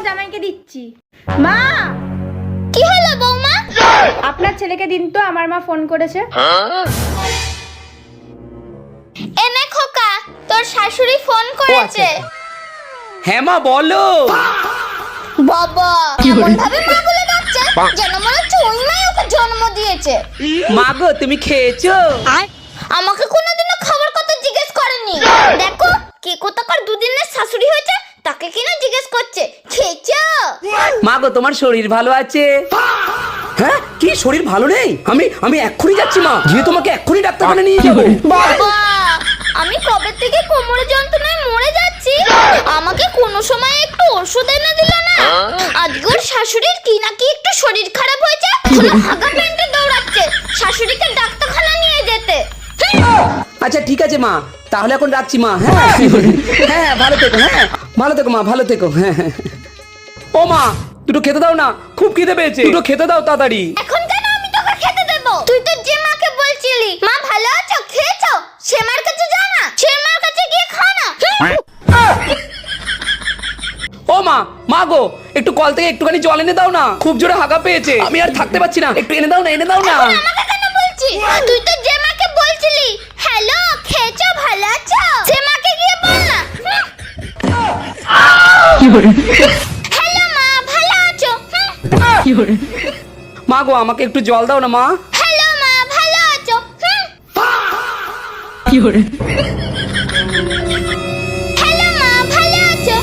জামাইকে দিচ্ছি। মা, কি হলো বৌমা? আপনার ছেলেকে দিন তো, আমার মা ফোন করেছে। এনে খোকা, তোর শাশুড়ি ফোন করেছে। হ্যাঁ মা বলো। বাবা এমন ভাবে মা বলে ডাকছে যেন মনে হচ্ছে ওই মাই ওকে জন্ম দিয়েছে। মা গো তুমি খেয়েছো? আমাকে কোনোদিনও খাবার কথা জিজ্ঞেস করেনি। দেখো কে কোথাকার দুদিনের শাশুড়ি হয়েছে তাকে কিনা জিজ্ঞেস করছে খেয়েছো? মা গো তোমার শরীর ভালো আছে? হ্যাঁ কি শরীর ভালো নেই? আমি এক্ষুনি যাচ্ছি মা, গিয়ে তোমাকে এক্ষুনি ডাক্তারখানে নিয়ে যাবো। বাবা আমি কবে থেকে কোমর যন্ত্রণায় মরে যাচ্ছি, আমাকে কোনো সময় একটু ওষুধ এনে দিল না। আজকে ওর শাশুড়ির কি নাকি একটু শরীর খারাপ হয়েছে, হাগা পেন্টে দৌড়াচ্ছে শাশুড়িকে ডাক্তারখানা নিয়ে যেতে। আচ্ছা ঠিক আছে মা, তাহলে এখন রাখছি মা। হ্যাঁ হ্যাঁ ভালো থেকো, হ্যাঁ ভালো থেকো মা, ভালো থেকো। হ্যাঁ ও মা দুটো খেতে দাও না, খুব খিদে পেয়েছে, দুটো খেতে দাও তাড়াতাড়ি। এখন কেন আমি তোকে খেতে দেব? তুই তো যে মাকে বলছিলি মা ভালো আছো খেয়েছো, সে মার কাছে যা না, সে মার কাছে গিয়ে খা না। ও মা, মা গো একটু কল থেকে একটুখানি জল এনে দাও না, খুব জোরে হাগা পেয়েছে, আমি আর থাকতে পারছি না, একটু এনে দাও না, এনে দাও না। আমাকে কেন বলছিস? তুই তো যে মাকে বলছিলি হ্যালো খেয়েছো ভালো আছো, সে মাকে গিয়ে বল না হ্যালো মা ভালো আছো। মা গো আমাকে একটু জল দাও না মা। হ্যালো মা ভালো আছো। হ্যালো মা ভালো আছো।